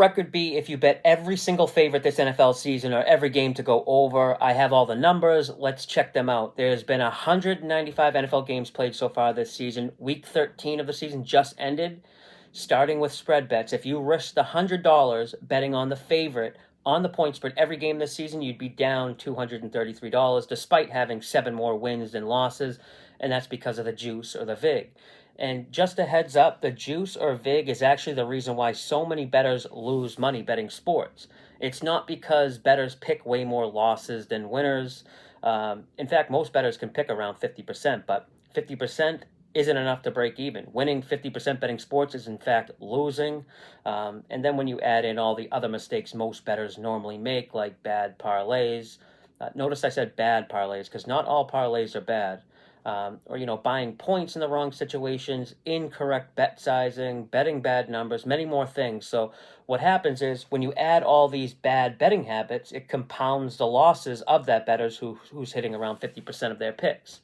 Record be if you bet every single favorite this NFL season or every game to go over. I have all the numbers. Let's check them out. There's been 195 NFL games played so far this season. Week 13 of the season just ended. Starting with spread bets, if you risked $100 betting on the favorite on the point spread every game this season, you'd be down $233 despite having 7 more wins than losses, and that's because of the juice or the vig. And just a heads up, the juice or vig is actually the reason why so many bettors lose money betting sports. It's not because bettors pick way more losses than winners. In fact, most bettors can pick around 50%, but 50% isn't enough to break even. Winning 50% betting sports is in fact losing. And then when you add in all the other mistakes most bettors normally make, like bad parlays, notice I said bad parlays because not all parlays are bad. Or buying points in the wrong situations, incorrect bet sizing, betting bad numbers, many more things. So what happens is when you add all these bad betting habits, it compounds the losses of that bettors who's hitting around 50% of their picks.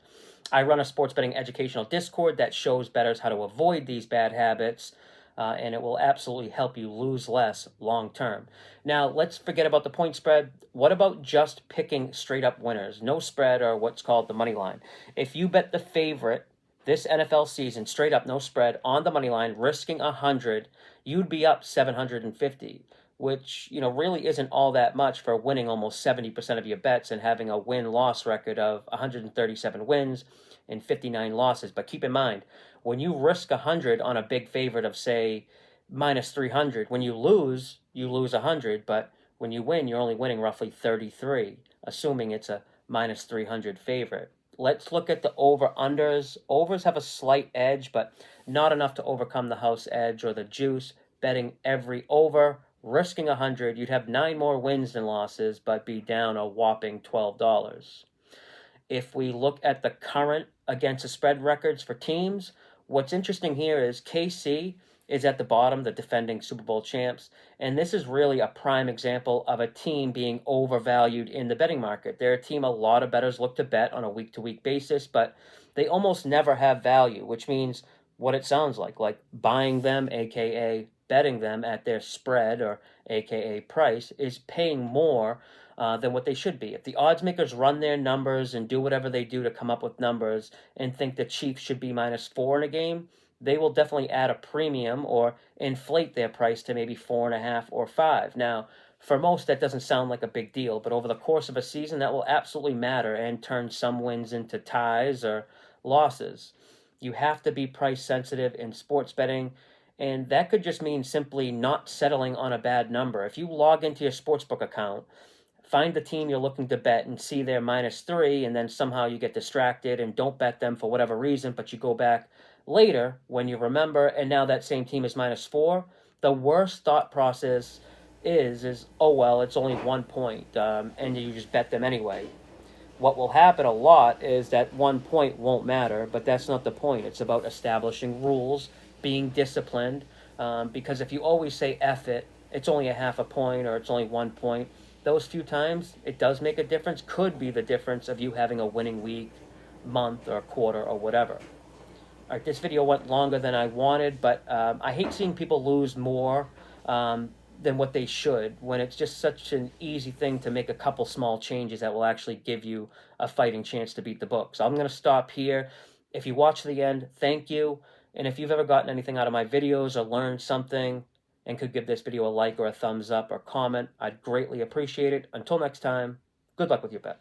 I run a sports betting educational Discord that shows bettors how to avoid these bad habits, and it will absolutely help you lose less long term. Now, let's forget about the point spread. What about just picking straight up winners? No spread or what's called the money line. If you bet the favorite this NFL season, straight up, no spread, on the money line, risking 100, you'd be up 750, which really isn't all that much for winning almost 70% of your bets and having a win-loss record of 137 wins and 59 losses. But keep in mind, when you risk 100 on a big favorite of, say, minus 300, when you lose 100, but when you win, you're only winning roughly 33, assuming it's a minus 300 favorite. Let's look at the over-unders. Overs have a slight edge, but not enough to overcome the house edge or the juice. Betting every over, risking 100, you'd have 9 more wins than losses, but be down a whopping $12. If we look at the current against the spread records for teams, what's interesting here is KC is at the bottom, the defending Super Bowl champs, and this is really a prime example of a team being overvalued in the betting market. They're a team a lot of bettors look to bet on a week-to-week basis, but they almost never have value, which means what it sounds like buying them, aka betting them at their spread or aka price, is paying more than what they should be. If the odds makers run their numbers and do whatever they do to come up with numbers and think the Chiefs should be -4 in a game, they will definitely add a premium or inflate their price to maybe 4.5 or 5. Now, for most, that doesn't sound like a big deal, but over the course of a season, that will absolutely matter and turn some wins into ties or losses. You have to be price sensitive in sports betting, and that could just mean simply not settling on a bad number. If you log into your sportsbook account, find the team you're looking to bet and see they're -3, and then somehow you get distracted and don't bet them for whatever reason, but you go back later when you remember, and now that same team is -4, the worst thought process is oh, well, it's only 1 point, and you just bet them anyway. What will happen a lot is that 1 point won't matter, but that's not the point. It's about establishing rules, being disciplined, because if you always say F it, it's only a half a point or it's only 1 point, those few times it does make a difference, could be the difference of you having a winning week, month, or quarter, or whatever. All right, this video went longer than I wanted, but I hate seeing people lose more than what they should when it's just such an easy thing to make a couple small changes that will actually give you a fighting chance to beat the book. So I'm going to stop here. If you watch to the end, thank you. And if you've ever gotten anything out of my videos or learned something and could give this video a like or a thumbs up or comment, I'd greatly appreciate it. Until next time, good luck with your bet.